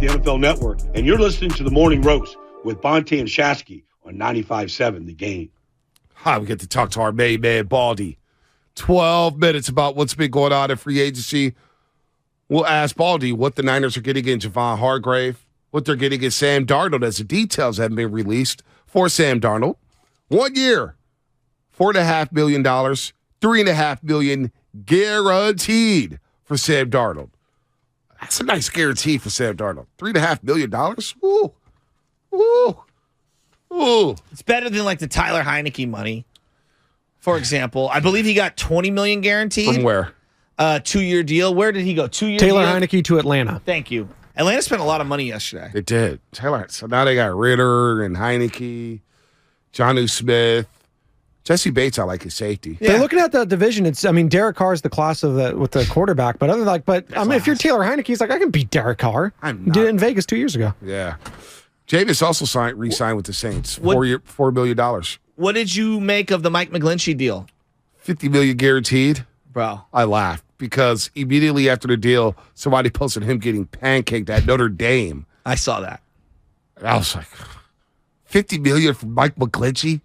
the NFL Network, and you're listening to The Morning Roast with Bonte and Shasky on 95.7 The Game. Hi, we get to talk to our main man, Baldy. 12 minutes about what's been going on in free agency. We'll ask Baldy what the Niners are getting in Javon Hargrave, what they're getting in Sam Darnold, as the details have been released for Sam Darnold. 1 year, $4.5 million, $3.5 million guaranteed for Sam Darnold. That's a nice guarantee for Sam Darnold. $3.5 million? Ooh. Ooh. Ooh. It's better than like the Tyler Heineke money. For example, I believe he got $20 million guaranteed. From where? 2-year deal. Where did he go? 2-year Taylor deal? Heineke to Atlanta. Thank you. Atlanta spent a lot of money yesterday. They did. Taylor. So now they got Ritter and Heineke, Jonnu Smith. Jesse Bates, I like his safety. Yeah. They're looking at the division. Derek Carr's the class of with the quarterback, but if you're Taylor Heineke, he's like, I can beat Derek Carr. He did it in Vegas 2 years ago. Yeah. Jameis also re-signed with the Saints. $4 million. What did you make of the Mike McGlinchey deal? $50 million guaranteed. Bro. I laughed because immediately after the deal, somebody posted him getting pancaked at Notre Dame. I saw that. And I was like, $50 million for Mike McGlinchey?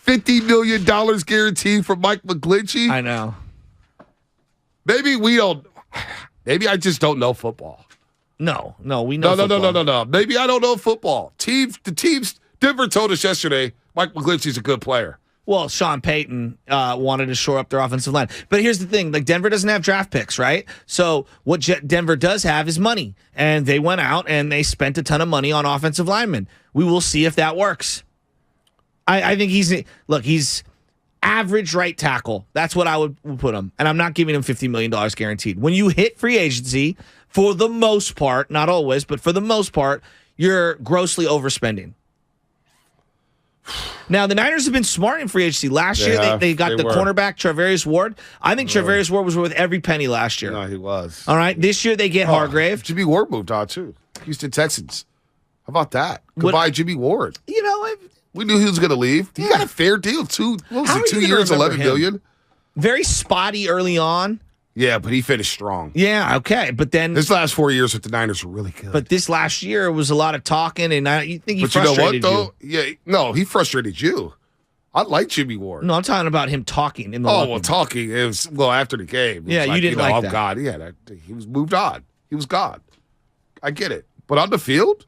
$50 million guaranteed for Mike McGlinchey? I know. Maybe I just don't know football. No, we know football. No. Maybe I don't know football. Denver told us yesterday Mike McGlinchey's a good player. Well, Sean Payton wanted to shore up their offensive line. But here's the thing. Like, Denver doesn't have draft picks, right? So what Denver does have is money. And they went out and they spent a ton of money on offensive linemen. We will see if that works. I think he's average right tackle. That's what I would put him. And I'm not giving him $50 million guaranteed. When you hit free agency, for the most part, not always, but for the most part, you're grossly overspending. Now, the Niners have been smart in free agency. Last year, they got the cornerback, Travarius Ward. I think Travarius Ward was worth every penny last year. No, he was. All right, this year they get Hargrave. Jimmy Ward moved on, too. Houston Texans. How about that? Goodbye, Jimmy Ward. We knew he was going to leave. He got a fair deal. 2 years, $11 million. Very spotty early on. Yeah, but he finished strong. Yeah, okay. But then his last 4 years with the Niners were really good. But this last year was a lot of talking, and you think he you frustrated know what, though? Yeah, no, he frustrated you. I like Jimmy Ward. No, I'm talking about him talking in the locker room. Talking. It was after the game. Yeah, you didn't like that. God, he was moved on. He was gone. I get it. But on the field,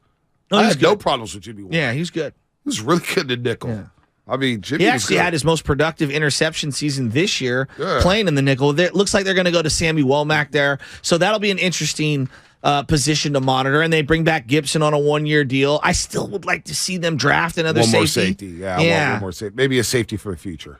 I had no problems with Jimmy Ward. Yeah, he's good. He was really good in nickel. Yeah. I mean, Jimmy He actually had his most productive interception season this year playing in the nickel. It looks like they're going to go to Sammy Womack there. So that'll be an interesting position to monitor. And they bring back Gibson on a 1-year deal. I still would like to see them draft another safety. One more safety. Yeah. One more safety. Maybe a safety for the future.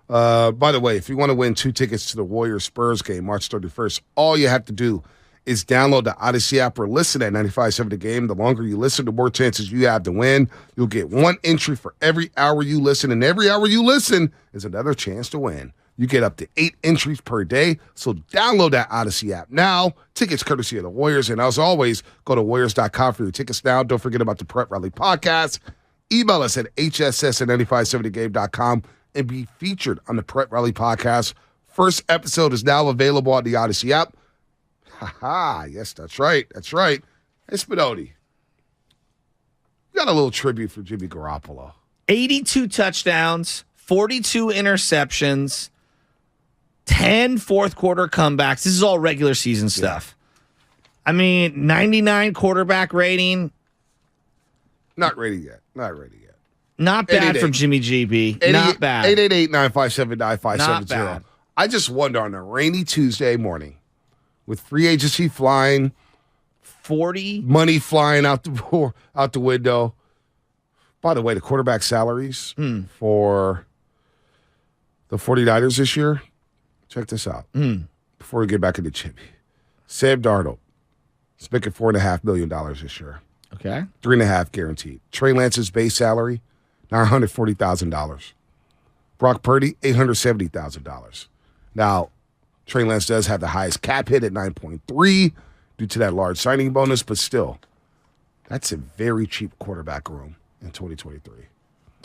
By the way, if you want to win 2 tickets to the Warriors-Spurs game March 31st, all you have to do is download the Odyssey app or listen at 95.7 The Game. The longer you listen, the more chances you have to win. You'll get 1 entry for every hour you listen, and every hour you listen is another chance to win. You get up to 8 entries per day, so download that Odyssey app now. Tickets courtesy of the Warriors, and as always, go to Warriors.com for your tickets now. Don't forget about the Prep Rally podcast. Email us at hss@957thegame.com and be featured on the Prep Rally podcast. First episode is now available on the Odyssey app. Yes, that's right. Hey, Spinoni, you got a little tribute for Jimmy Garoppolo. 82 touchdowns, 42 interceptions, 10 fourth-quarter comebacks. This is all regular season stuff. I mean, 99 quarterback rating. Not ready yet. Not bad from Jimmy GB. Not bad. 888-957-9570. Not bad. I just wonder on a rainy Tuesday morning, with free agency flying, 40 money flying out the window. By the way, the quarterback salaries for the 49ers this year, check this out. Before we get back into Jimmy. Sam Darnold is making $4.5 million this year. Okay. 3.5 guaranteed. Trey Lance's base salary, $940,000. Brock Purdy, $870,000. Now, Trey Lance does have the highest cap hit at 9.3 due to that large signing bonus, but still, that's a very cheap quarterback room in 2023.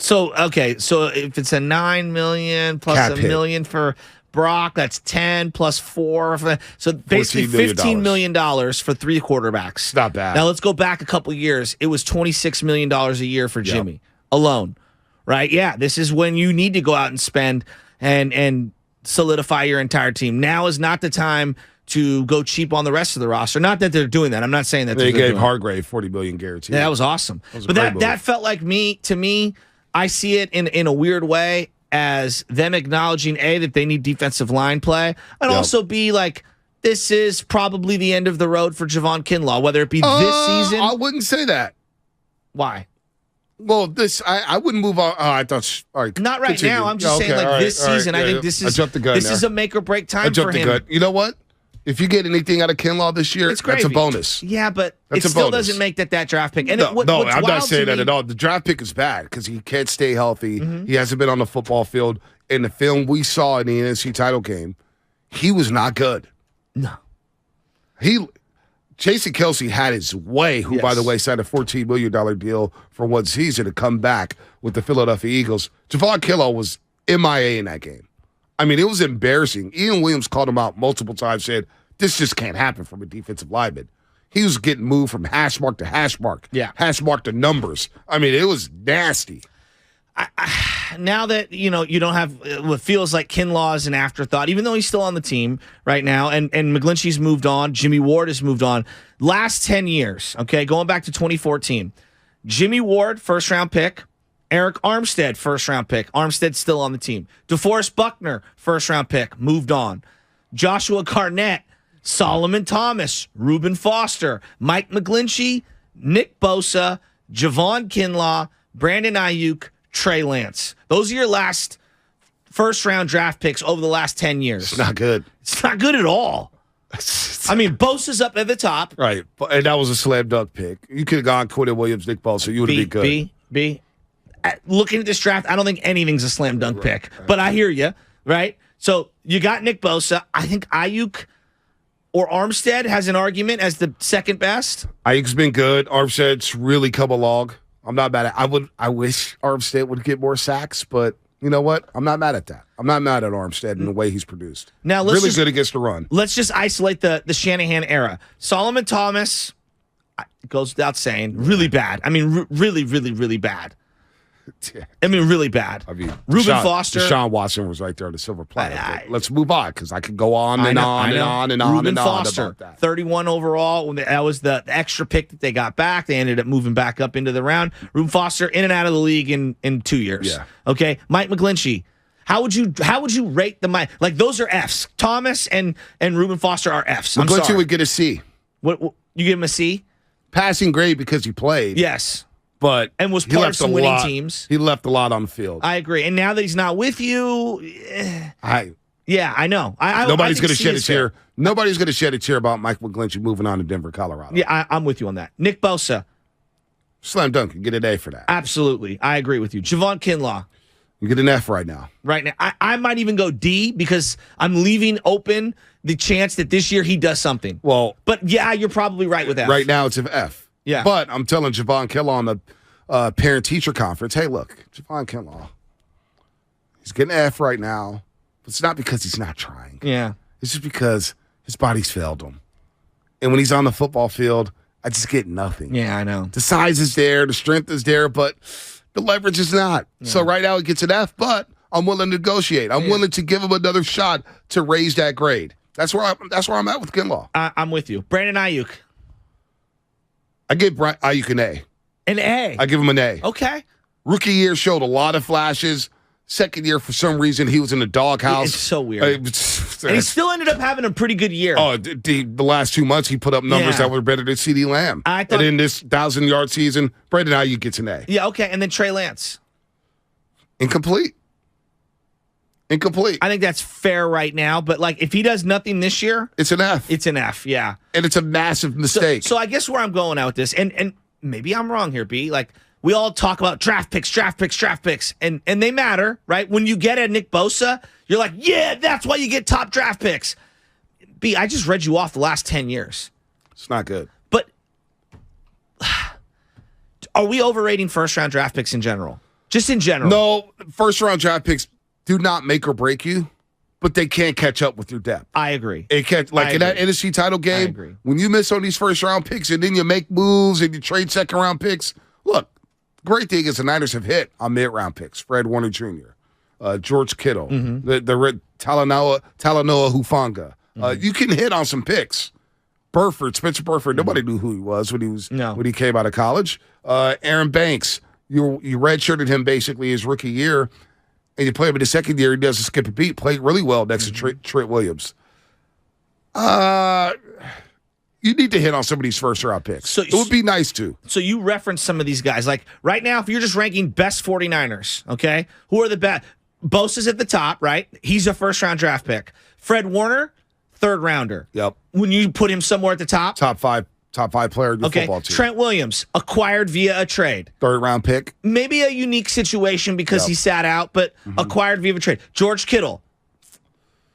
So if it's a $9 million plus Cap a hit. million for Brock, that's 10 plus 4. So basically $15 million for 3 quarterbacks. Not bad. Now let's go back a couple years. It was $26 million a year for Jimmy alone, right? Yeah, this is when you need to go out and spend and solidify your entire team. Now is not the time to go cheap on the rest of the roster. Not that they're doing that. I'm not saying that They they're gave doing Hargrave $40 million guarantee. that was awesome. was a But great move. that felt like to me, I see it in a weird way as them acknowledging A, that they need defensive line play, and also B, like, this is probably the end of the road for Javon Kinlaw, whether it be this season. I wouldn't say that. Why? Well, I wouldn't move on. I thought. All right, Not right continue. now. I'm just saying, Okay, like, all right, this all right, season, I think this is I jumped the gun this there. is a make or break time I jumped for the him. gun. You know what? If you get anything out of Kinlaw this year, It's that's a gravy. bonus. Yeah, but That's it a still bonus. doesn't make that draft pick. And No, what's I'm not wild saying to that me- at all. The draft pick is bad because he can't stay healthy. Mm-hmm. He hasn't been on the football field. In the film we saw in the NFC title game, he was not good. No. Jason Kelsey had his way, who, by Yes. the way, signed a $14 million deal for 1 season to come back with the Philadelphia Eagles. Javon Kinlaw was MIA in that game. I mean, it was embarrassing. Ian Williams called him out multiple times, said, this just can't happen from a defensive lineman. He was getting moved from hash mark to hash mark. Yeah. Hash mark to numbers. I mean, it was nasty. Now that you don't have what feels like Kinlaw is an afterthought, even though he's still on the team right now, and McGlinchey's moved on, Jimmy Ward has moved on. Last 10 years, okay, going back to 2014, Jimmy Ward, first round pick. Eric Armstead, first round pick. Armstead's still on the team. DeForest Buckner, first round pick, moved on. Joshua Garnett, Solomon Thomas, Reuben Foster, Mike McGlinchey, Nick Bosa, Javon Kinlaw, Brandon Ayuk, Trey Lance. Those are your last first-round draft picks over the last 10 years. It's not good. It's not good at all. I mean, Bosa's up at the top. Right. And that was a slam dunk pick. You could have gone Quentin Williams, Nick Bosa. You would have been good. B. Looking at this draft, I don't think anything's a slam dunk pick. But I hear you, right? So you got Nick Bosa. I think Ayuk or Armstead has an argument as the second best. Ayuk's been good. Armstead's really come along. I'm not mad at I wish Armstead would get more sacks, but you know what? I'm not mad at that. I'm not mad at Armstead in the way he's produced. Now let's really good against the run. Let's just isolate the Shanahan era. Solomon Thomas, goes without saying, really bad. I mean, really, really, really bad. I mean, really bad. I mean, Reuben Foster. Deshaun Watson was right there on the silver platter. But let's move on because I could go on and on and on and on Reuben and on Foster, about that. 31 overall. That was the extra pick that they got back. They ended up moving back up into the round. Reuben Foster in and out of the league in 2 years. Yeah. Okay. Mike McGlinchey. How would you rate the Mike? Like those are Fs. Thomas and Reuben Foster are Fs. I'm McGlinchey sorry. would get a C. What you give him a C? Passing grade because he played. Yes. But And was he part of left some a winning lot- teams. He left a lot on the field. I agree. And now that he's not with you, yeah, I know. Nobody's I going to think C shed a is fair. tear. Nobody's going to shed a tear about Mike McGlinchey moving on to Denver, Colorado. Yeah, I'm with you on that. Nick Bosa, Slam dunk. You get an A for that. absolutely. I agree with you. Javon Kinlaw, You get an F right now. right now. I might even go D because I'm leaving open the chance that this year he does something. Well, But yeah, you're probably right with that. right now it's an F. Yeah. But I'm telling Javon Kinlaw on the parent-teacher conference, hey, look, Javon Kinlaw, he's getting an F right now. But it's not because he's not trying. Yeah. It's just because his body's failed him. And when he's on the football field, I just get nothing. Yeah, I know. The size is there, the strength is there, but the leverage is not. So right now he gets an F, but I'm willing to negotiate. I'm willing to give him another shot to raise that grade. That's where I'm at with Kinlaw. I'm with you. Brandon Ayuk, I give Ayuk an A. an A. I give him an A. Okay. Rookie year showed a lot of flashes. Second year, for some reason, he was in the doghouse. It's so weird. And he still ended up having a pretty good year. The last 2 months, he put up numbers Yeah. that were better than CeeDee Lamb. I thought- And in this 1,000-yard season, Brandon Ayuk gets an A. Yeah, okay. And then Trey Lance. Incomplete. I think that's fair right now. But like, if he does nothing this year, It's an F. it's an F. Yeah. And it's a massive mistake. So I guess where I'm going at with this, and maybe I'm wrong here, B. Like we all talk about draft picks, and they matter, right? When you get a Nick Bosa, you're like, yeah, that's why you get top draft picks. B, I just read you off the last 10 years. It's not good. But are we overrating first round draft picks in general? Just in general. No, first-round draft picks do not make or break you, but they can't catch up with your depth. I agree. It can't, like in that NFC title game, when you miss on these first-round picks and then you make moves and you trade second-round picks, look, great thing is the Niners have hit on mid-round picks. Fred Warner Jr., George Kittle, the Talanoa Hufanga. You can hit on some picks. Spencer Burford, nobody knew who he was when he came out of college. Aaron Banks, you redshirted him basically his rookie year, and you play him in the second year. He doesn't skip a beat. Played really well next to Trent Williams. You need to hit on some of these first-round picks. So it would be nice to. So you reference some of these guys. Like right now, if you're just ranking best 49ers, okay, who are the best? Bosa's at the top, right? He's a first-round draft pick. Fred Warner, third-rounder. Yep. When you put him somewhere at the top? Top five player of your football team. Trent Williams, acquired via a trade. Third-round pick. Maybe a unique situation because he sat out, but acquired via a trade. George Kittle,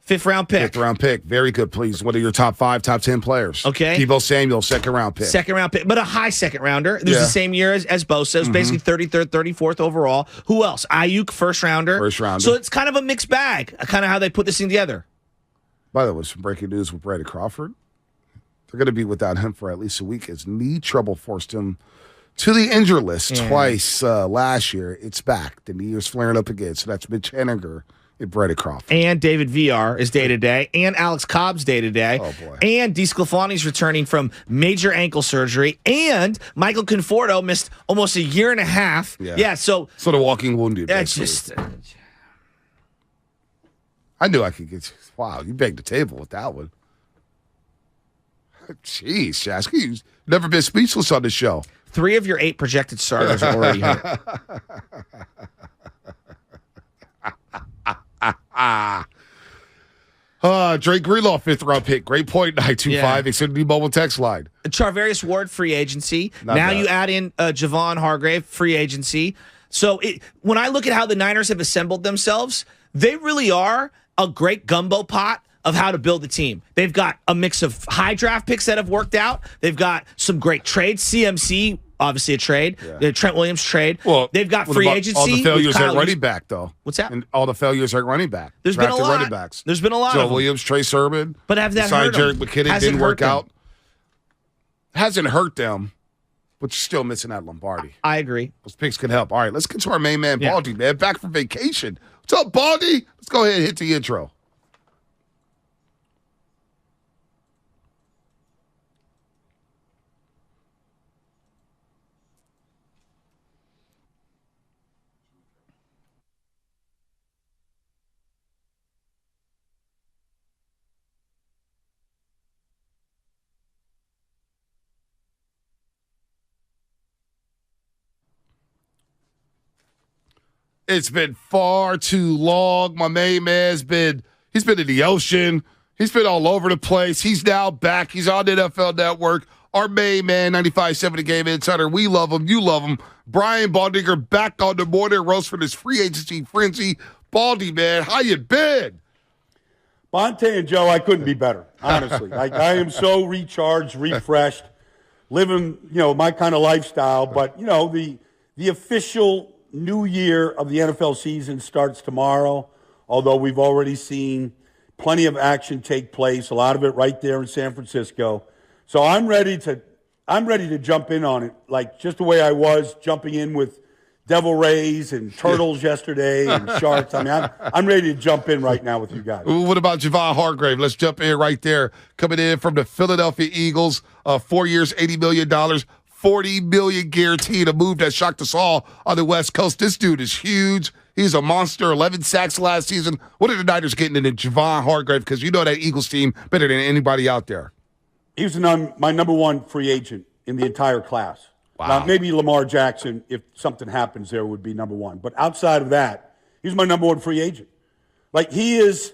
fifth-round pick. Fifth-round pick. Very good, please. One of your top 5, top 10 players. Okay. Deebo Samuel, second-round pick. Second-round pick, but a high second-rounder. It was the same year as Bosa. It was basically 33rd, 34th overall. Who else? Ayuk, first-rounder. First-rounder. So it's kind of a mixed bag, kind of how they put this thing together. By the way, some breaking news with Brady Crawford. They're going to be without him for at least a week as knee trouble forced him to the injury list twice last year. It's back. The knee is flaring up again. So that's Mitch Henniger and Brady Crawford. And David VR is day-to-day. And Alex Cobb's day-to-day. Oh, boy. And DeSclafani's returning from major ankle surgery. And Michael Conforto missed almost a year and a half. Yeah, so the walking wounded. That's just... I knew I could get you. Wow, you begged the table with that one. Jeez, Shasky, you've never been speechless on the show. 3 of your 8 projected starters are already hurt. Drake Greenlaw, 5th-round pick. Great point, 925. Xfinity mobile text line. Charvarius Ward, free agency. Not now bad. you add in Javon Hargrave, free agency. So when I look at how the Niners have assembled themselves, they really are a great gumbo pot of how to build a team. They've got a mix of high draft picks that have worked out. They've got some great trades. CMC, obviously a trade. The Trent Williams trade. Well, they've got free agency. All the failures at running back, though. What's that? And all the failures at running back. There's been a lot. Running backs. There's been a lot Joe of them. Williams, Trey Sermon. But have that hurt Jared them? McKinnon Hasn't didn't hurt work them. out. Hasn't hurt them, but you're still missing that Lombardi. I agree. Those picks could help. All right, let's get to our main man, Yeah. Baldy, man. Back from vacation. What's up, Baldy? Let's go ahead and hit the intro. It's been far too long. My main man's he's been in the ocean. He's been all over the place. He's now back. He's on the NFL Network. Our main man, 95.7 The Game Insider. We love him. You love him. Brian Baldinger back on the morning roast for this free agency frenzy. Baldy, man, how you been? Bonte and Joe, I couldn't be better, honestly. I am so recharged, refreshed, living, my kind of lifestyle. But, the official new year of the NFL season starts tomorrow, although we've already seen plenty of action take place, a lot of it right there in San Francisco. So I'm ready to jump in on it, like just the way I was jumping in with devil rays and turtles yesterday and sharks. I mean, I'm ready to jump in right now with you guys. What about Javon Hargrave? Let's jump in right there. Coming in from the Philadelphia Eagles, 4 years, $80 million, $40 million guaranteed, a move that shocked us all on the West Coast. This dude is huge. He's a monster, 11 sacks last season. What are the Niners getting into Javon Hargrave? Because you know that Eagles team better than anybody out there. He was my number one free agent in the entire class. Wow. Now, maybe Lamar Jackson, if something happens there, would be number one. But outside of that, he's my number one free agent. Like, he is,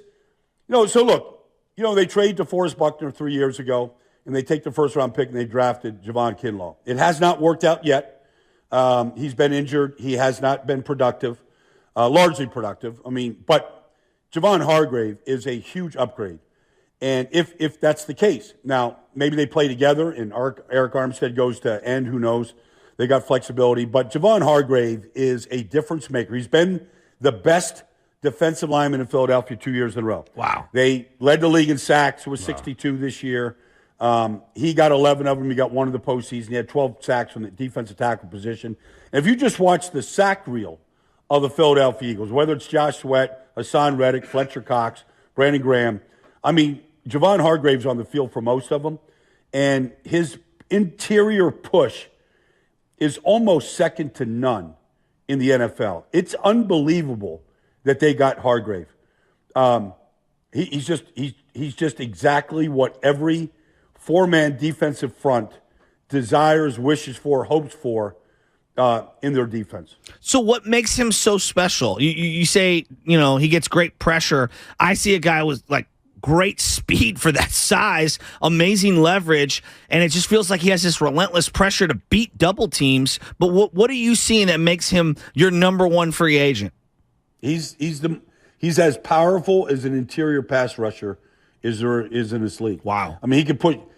so look, they trade to Forrest Buckner 3 years ago, and they take the first-round pick, and they drafted Javon Kinlaw. It has not worked out yet. He's been injured. He has not been productive, largely productive. But Javon Hargrave is a huge upgrade. And if that's the case, now maybe they play together and Eric Armstead goes to end, who knows. They got flexibility. But Javon Hargrave is a difference maker. He's been the best defensive lineman in Philadelphia 2 years in a row. Wow. They led the league in sacks with 62 this year. He got 11 of them. He got one in the postseason. He had 12 sacks from the defensive tackle position. And if you just watch the sack reel of the Philadelphia Eagles, whether it's Josh Sweat, Hassan Reddick, Fletcher Cox, Brandon Graham, I mean, Javon Hargrave's on the field for most of them. And his interior push is almost second to none in the NFL. It's unbelievable that they got Hargrave. He's just exactly what every four-man defensive front desires, wishes for, hopes for in their defense. So what makes him so special? You say, he gets great pressure. I see a guy with like great speed for that size, amazing leverage, and it just feels like he has this relentless pressure to beat double teams. But what are you seeing that makes him your number one free agent? He's as powerful as an interior pass rusher is in this league. Wow. I mean,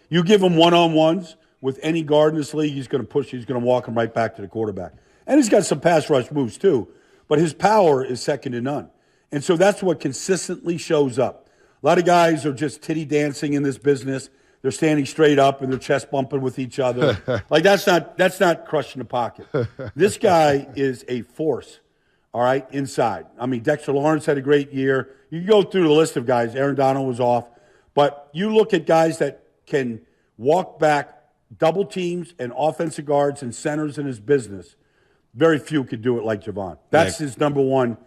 you give him one-on-ones with any guard in this league, he's going to walk him right back to the quarterback. And he's got some pass rush moves too, but his power is second to none. And so that's what consistently shows up. A lot of guys are just titty dancing in this business. They're standing straight up and they're chest bumping with each other. Like that's not crushing the pocket. This guy is a force. All right, inside. I mean, Dexter Lawrence had a great year. You can go through the list of guys. Aaron Donald was off. But you look at guys that can walk back double teams and offensive guards and centers in his business. Very few could do it like Javon. That's his number one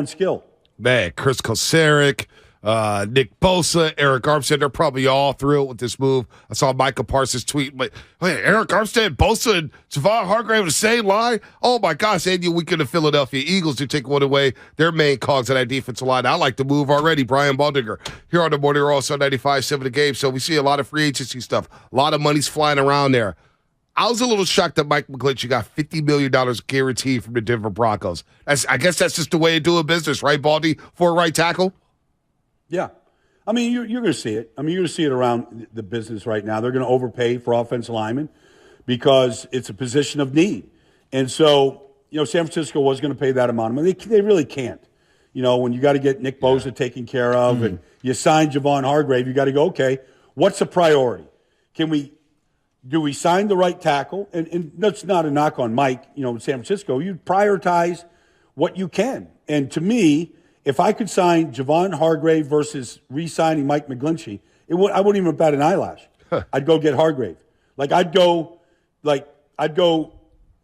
skill. Man, Chris Kosaric, Nick Bosa, Eric Armstead, they're probably all thrilled with this move. I saw Micah Parsons tweet, but wait, Eric Armstead, Bosa, and Javon Hargrave the same line? Oh my gosh, and you weaken the Philadelphia Eagles to take one away. Their main cogs of that defensive line. I like the move already. Brian Baldinger here on the Morning Roll, also 95.7 The Game. So we see a lot of free agency stuff. A lot of money's flying around there. I was a little shocked that Mike McGlinchey got $50 million guaranteed from the Denver Broncos. I guess that's just the way of doing business, right, Baldy, for a right tackle? Yeah. I mean, you're going to see it. I mean, you're going to see it around the business right now. They're going to overpay for offensive linemen because it's a position of need. And so, San Francisco was going to pay that amount of money. They really can't. When you got to get Nick Bosa taken care of and you sign Javon Hargrave, you got to go, okay, what's a priority? Do we sign the right tackle? And that's not a knock on Mike, in San Francisco. You prioritize what you can. And to me, if I could sign Javon Hargrave versus re-signing Mike McGlinchey, I wouldn't even bat an eyelash. I'd go get Hargrave. I'd go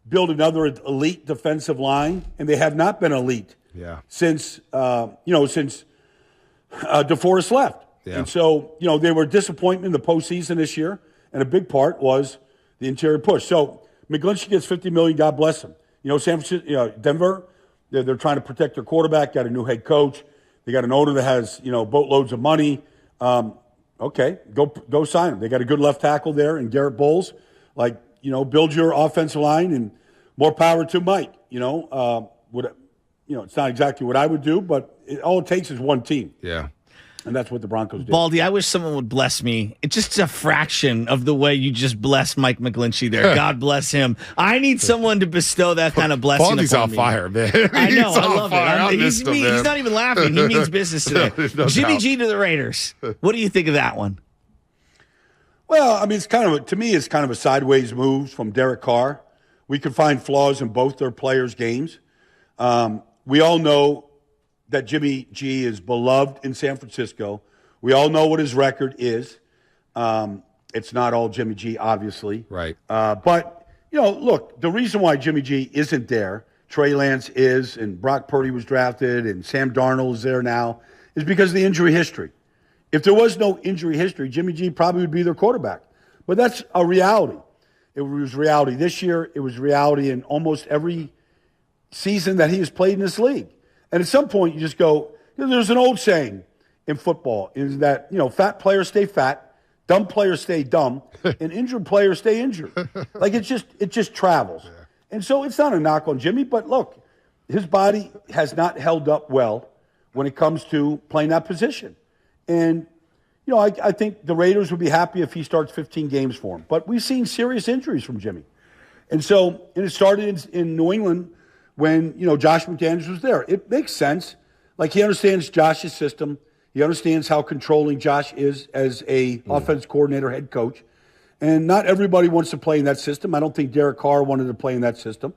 build another elite defensive line, and they have not been elite since DeForest left. Yeah. And so, they were a disappointment in the postseason this year, and a big part was the interior push. So McGlinchey gets $50 million, God bless him. San Francisco, Denver, they're trying to protect their quarterback, got a new head coach. They got an owner that has, boatloads of money. Okay, go sign him. They got a good left tackle there in Garrett Bowles. Build your offensive line and more power to Mike. It's not exactly what I would do, but all it takes is one team. Yeah. And that's what the Broncos did. Baldy, I wish someone would bless me. It's just a fraction of the way you just blessed Mike McGlinchey there. God bless him. I need someone to bestow that kind of blessing Baldy's upon on me. fire, man. I know. I love fire. it. He's not even laughing. He means business today. No Jimmy doubt. G to the Raiders. What do you think of that one? Well, I mean, it's kind of a sideways move from Derek Carr. We could find flaws in both their players' games. We all know that Jimmy G is beloved in San Francisco. We all know what his record is. It's not all Jimmy G, obviously. Right. But, look, the reason why Jimmy G isn't there, Trey Lance is, and Brock Purdy was drafted, and Sam Darnold is there now, is because of the injury history. If there was no injury history, Jimmy G probably would be their quarterback. But that's a reality. It was reality this year. It was reality in almost every season that he has played in this league. And at some point, you just go, there's an old saying in football, is that, fat players stay fat, dumb players stay dumb, and injured players stay injured. It just travels. Yeah. And so it's not a knock on Jimmy, but look, his body has not held up well when it comes to playing that position. And, I think the Raiders would be happy if he starts 15 games for him. But we've seen serious injuries from Jimmy. And it started in New England when, Josh McDaniels was there. It makes sense. Like, he understands Josh's system. He understands how controlling Josh is as a offense coordinator, head coach. And not everybody wants to play in that system. I don't think Derek Carr wanted to play in that system.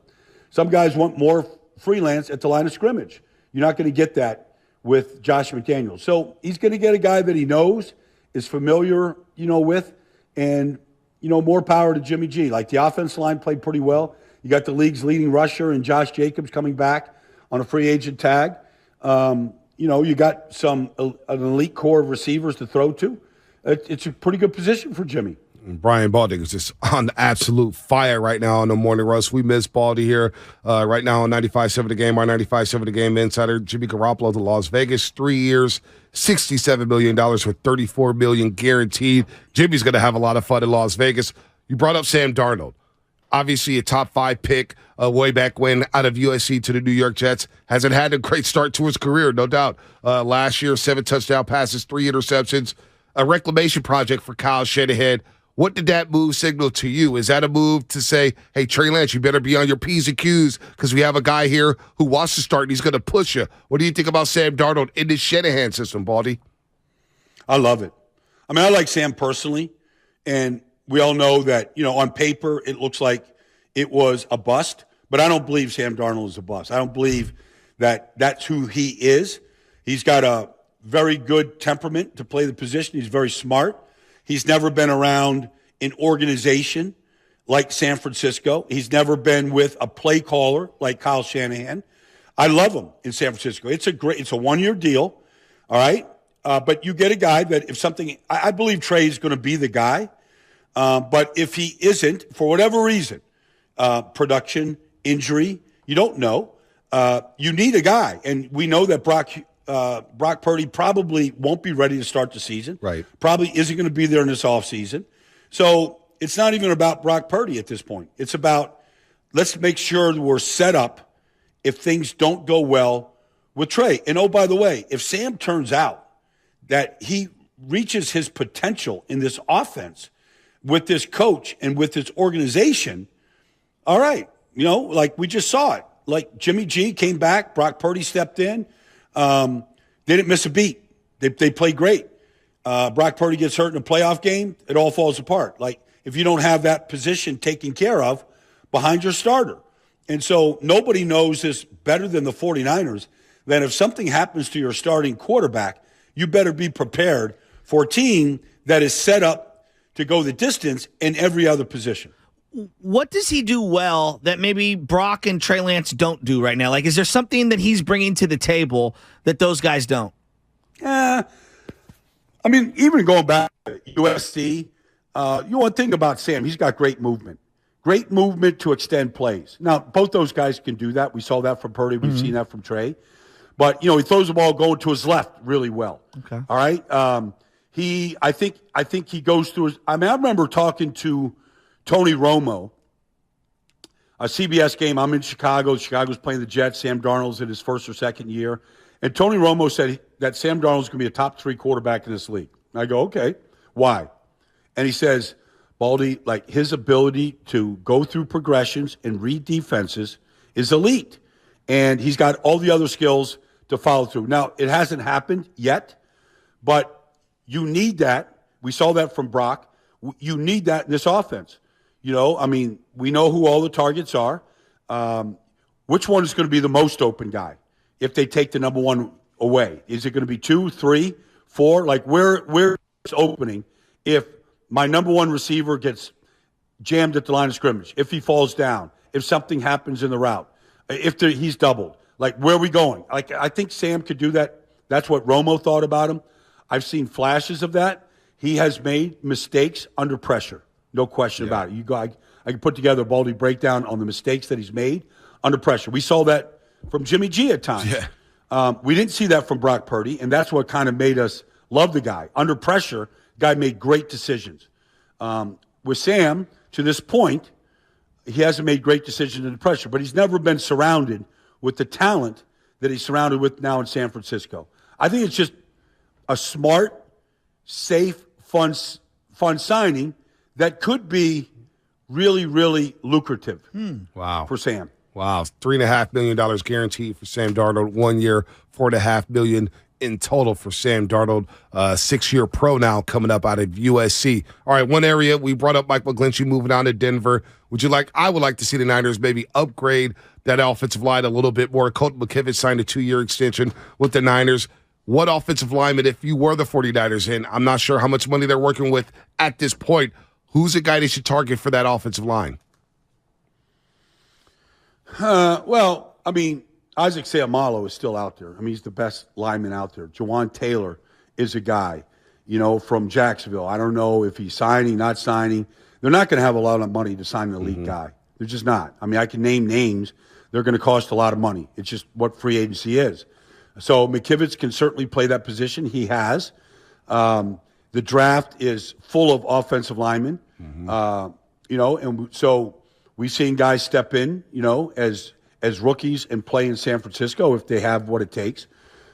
Some guys want more freelance at the line of scrimmage. You're not going to get that with Josh McDaniels. So he's going to get a guy that he knows, is familiar, with, and, more power to Jimmy G. Like, the offensive line played pretty well. You got the league's leading rusher and Josh Jacobs coming back on a free agent tag. You got an elite core of receivers to throw to. It's a pretty good position for Jimmy. Brian Baldinger is just on absolute fire right now on the Morning Roast. We miss Baldy here right now on 95.7 The Game, our 95.7 The Game insider. Jimmy Garoppolo to Las Vegas, 3 years, $67 million with $34 million guaranteed. Jimmy's going to have a lot of fun in Las Vegas. You brought up Sam Darnold. Obviously a top 5 pick way back when out of USC to the New York Jets. Hasn't had a great start to his career, no doubt. Last year, 7 touchdown passes, 3 interceptions. A reclamation project for Kyle Shanahan. What did that move signal to you? Is that a move to say, hey, Trey Lance, you better be on your P's and Q's because we have a guy here who wants to start and he's going to push you? What do you think about Sam Darnold in this Shanahan system, Baldy? I love it. I mean, I like Sam personally, and we all know that, on paper it looks like it was a bust, but I don't believe Sam Darnold is a bust. I don't believe that that's who he is. He's got a very good temperament to play the position. He's very smart. He's never been around an organization like San Francisco. He's never been with a play caller like Kyle Shanahan. I love him in San Francisco. It's a 1-year deal, all right? But you get a guy that if something – I believe Trey is going to be the guy. But if he isn't, for whatever reason, production, injury, you don't know, you need a guy. And we know that Brock Purdy probably won't be ready to start the season. Right. Probably isn't going to be there in this offseason. So it's not even about Brock Purdy at this point. It's about let's make sure that we're set up if things don't go well with Trey. And, oh, by the way, if Sam turns out that he reaches his potential in this offense with this coach and with this organization, all right, like we just saw it. Like Jimmy G came back, Brock Purdy stepped in. They didn't miss a beat. They played great. Brock Purdy gets hurt in a playoff game, it all falls apart. Like, if you don't have that position taken care of behind your starter. And so nobody knows this better than the 49ers, that if something happens to your starting quarterback, you better be prepared for a team that is set up to go the distance in every other position. What does he do well that maybe Brock and Trey Lance don't do right now? Like, is there something that he's bringing to the table that those guys don't? I mean, even going back to USC, one thing about Sam, he's got great movement. Great movement to extend plays. Now, both those guys can do that. We saw that from Purdy. We've seen that from Trey. But, he throws the ball going to his left really well. Okay. All right? I think he goes through his – I remember talking to Tony Romo, a CBS game. I'm in Chicago. Chicago's playing the Jets. Sam Darnold's in his first or second year. And Tony Romo said that Sam Darnold's going to be a top 3 quarterback in this league. And I go, okay, why? And he says, Baldy, like, his ability to go through progressions and read defenses is elite. And he's got all the other skills to follow through. Now, it hasn't happened yet, but you need that. We saw that from Brock. You need that in this offense. We know who all the targets are. Which one is going to be the most open guy if they take the number one away? Is it going to be 2, 3, 4? Like, where is opening if my number one receiver gets jammed at the line of scrimmage, if he falls down, if something happens in the route, if he's doubled? Like, where are we going? Like, I think Sam could do that. That's what Romo thought about him. I've seen flashes of that. He has made mistakes under pressure. No question about it. I can put together a Baldy breakdown on the mistakes that he's made under pressure. We saw that from Jimmy G at times. Yeah. We didn't see that from Brock Purdy, and that's what kind of made us love the guy. Under pressure, guy made great decisions. With Sam, to this point, he hasn't made great decisions under pressure, but he's never been surrounded with the talent that he's surrounded with now in San Francisco. I think it's just a smart, safe, fun signing that could be really, really lucrative Wow. for Sam. Wow. $3.5 million guaranteed for Sam Darnold. 1 year, $4.5 million in total for Sam Darnold. 6-year pro now coming up out of USC. All right, one area we brought up Mike McGlinchey moving on to Denver. I would like to see the Niners maybe upgrade that offensive line a little bit more. Colt McKivitz signed a 2-year extension with the Niners. What offensive lineman, if you were the 49ers, and I'm not sure how much money they're working with at this point, who's a guy they should target for that offensive line? Well, I mean, Isaac Seumalo is still out there. I mean, he's the best lineman out there. Jawan Taylor is a guy, from Jacksonville. I don't know if he's signing, not signing. They're not going to have a lot of money to sign an elite guy. They're just not. I mean, I can name names. They're going to cost a lot of money. It's just what free agency is. So McKivitz can certainly play that position. He has. The draft is full of offensive linemen, and so we've seen guys step in, as rookies and play in San Francisco if they have what it takes.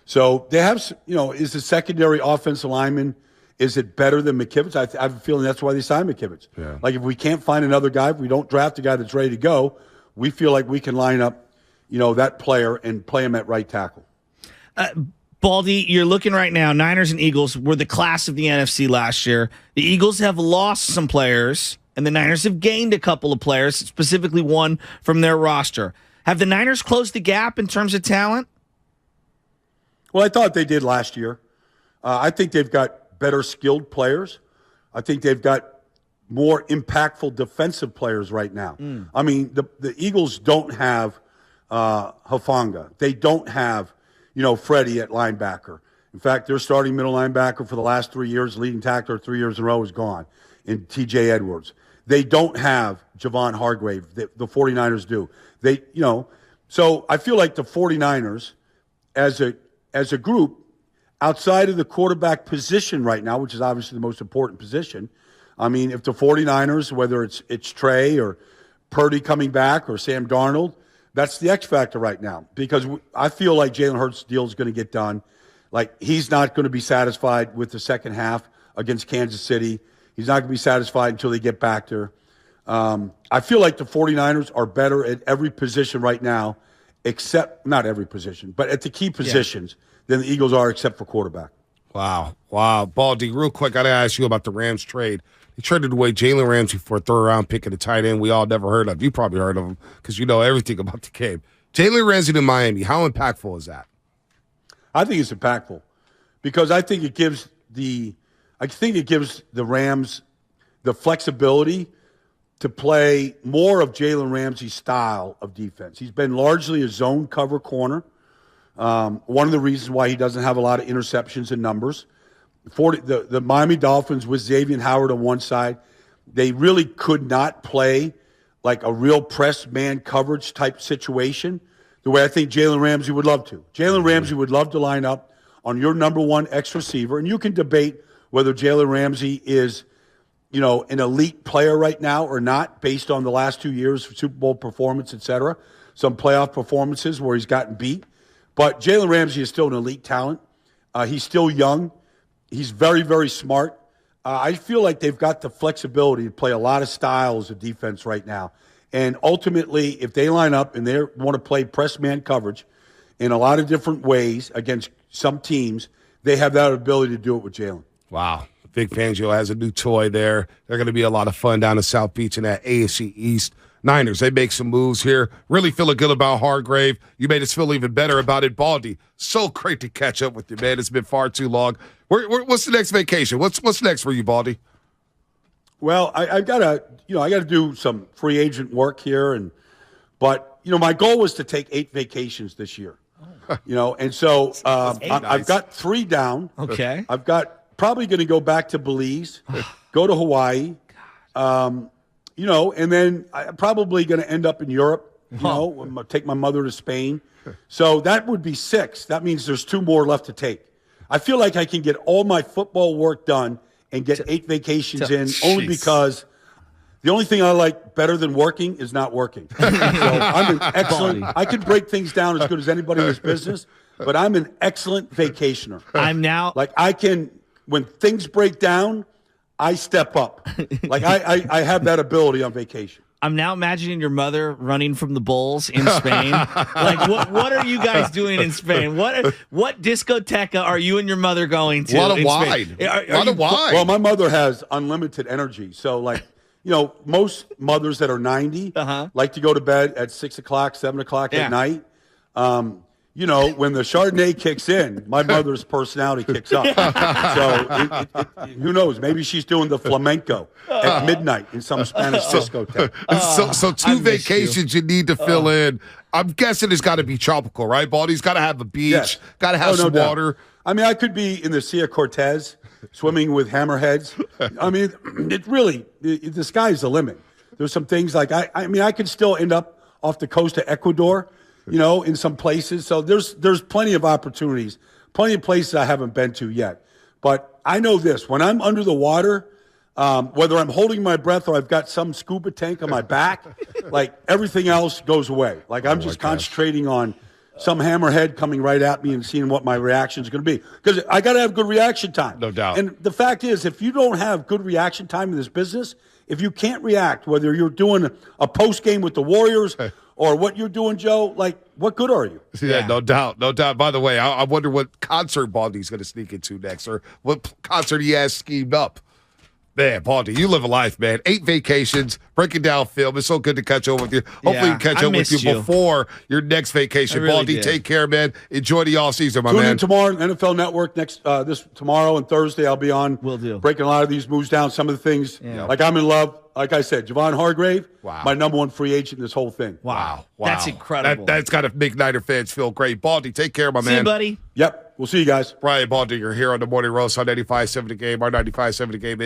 So they have, is the secondary offensive lineman, is it better than McKivitz? I have a feeling that's why they signed McKivitz. Yeah. Like if we can't find another guy, if we don't draft a guy that's ready to go, we feel like we can line up, that player and play him at right tackle. Baldy, you're looking right now, Niners and Eagles were the class of the NFC last year. The Eagles have lost some players, and the Niners have gained a couple of players, specifically one from their roster. Have the Niners closed the gap in terms of talent? Well, I thought they did last year. I think they've got better skilled players. I think they've got more impactful defensive players right now. I mean, the Eagles don't have Hufanga. They don't have, Freddie at linebacker. In fact, their starting middle linebacker for the last 3 years, leading tackler 3 years in a row, is gone, in T.J. Edwards. They don't have Javon Hargrave. The 49ers do. So I feel like the 49ers, as a group, outside of the quarterback position right now, which is obviously the most important position, I mean, if the 49ers, whether it's Trey or Purdy coming back or Sam Darnold, that's the X factor right now. Because I feel like Jalen Hurts' deal is going to get done. Like, he's not going to be satisfied with the second half against Kansas City. He's not going to be satisfied until they get back there. I feel like the 49ers are better at every position right now, except, not every position, but at the key positions than the Eagles are except for quarterback. Wow. Baldy, real quick, I got to ask you about the Rams trade. They traded away Jalen Ramsey for a third-round pick at a tight end we all never heard of. You probably heard of him because you know everything about the game. Jalen Ramsey to Miami, how impactful is that? I think it's impactful because I think it gives the Rams the flexibility to play more of Jalen Ramsey's style of defense. He's been largely a zone cover corner. One of the reasons why he doesn't have a lot of interceptions and numbers. The Miami Dolphins with Xavier Howard on one side, they really could not play like a real press man coverage type situation the way I think Jalen Ramsey would love to. Jalen Ramsey would love to line up on your number one X receiver, and you can debate whether Jalen Ramsey is, an elite player right now or not based on the last 2 years of Super Bowl performance, et cetera. Some playoff performances where he's gotten beat. But Jalen Ramsey is still an elite talent. He's still young. He's very, very smart. I feel like they've got the flexibility to play a lot of styles of defense right now. And ultimately, if they line up and they want to play press man coverage in a lot of different ways against some teams, they have that ability to do it with Jalen. Wow. Vic Fangio has a new toy there. They're going to be a lot of fun down in South Beach in that AFC East. Niners, they make some moves here. Really feeling good about Hargrave. You made us feel even better about it. Baldy, so great to catch up with you, man. It's been far too long. What's the next vacation? What's next for you, Baldy? Well, I gotta do some free agent work here, but my goal was to take 8 vacations this year. And so I've got 3 down. Okay. I've got probably going to go back to Belize, go to Hawaii. And then I'm probably going to end up in Europe, I'm going to take my mother to Spain. So that would be 6. That means there's 2 more left to take. I feel like I can get all my football work done and get 8 vacations in only because the only thing I like better than working is not working. So I'm an excellent – I can break things down as good as anybody in this business, but I'm an excellent vacationer. I'm now – like I can – when things break down – I step up. Like I have that ability on vacation. I'm now imagining your mother running from the bulls in Spain. Like, what are you guys doing in Spain? What discoteca are you and your mother going to? A lot of in wine. Spain? A lot of wine. Well, my mother has unlimited energy. So, like, most mothers that are 90 like to go to bed at 6 o'clock, 7 o'clock at night. When the Chardonnay kicks in, my mother's personality kicks up. So who knows? Maybe she's doing the flamenco at midnight in some Spanish discotheque. So two vacations you need to fill in. I'm guessing it's got to be tropical, right? Baldy's got to have a beach, got to have some water. I mean, I could be in the Sea of Cortez swimming with hammerheads. I mean, the sky's the limit. There's some things like, I could still end up off the coast of Ecuador, in some places. So there's plenty of opportunities, plenty of places I haven't been to yet. But I know this, when I'm under the water, whether I'm holding my breath or I've got some scuba tank on my back, like everything else goes away. Like I'm just concentrating on some hammerhead coming right at me and seeing what my reaction is going to be. Because I got to have good reaction time. No doubt. And the fact is, if you don't have good reaction time in this business, if you can't react, whether you're doing a post game with the Warriors or what you're doing, Joe, like, what good are you? Yeah, no doubt. No doubt. By the way, I wonder what concert Baldy's going to sneak into next, or what concert he has schemed up. Man, Baldy, you live a life, man. 8 vacations, breaking down film. It's so good to catch up with you. Hopefully, we catch up with you before your next vacation. Really Baldy, did. Take care, man. Enjoy the all season, my Tune man. in tomorrow, NFL Network. Tomorrow and Thursday, I'll be on. Will do. Breaking a lot of these moves down. Some of the things, like I'm in love. Like I said, Javon Hargrave, my #1 free agent in this whole thing. Wow. That's incredible. That's got to make Niner fans feel great. Baldy, take care, my man. See you, buddy. Yep. We'll see you guys. Brian Baldinger here on the Morning Roast on 95.7 The Game. Our 95.7 The Game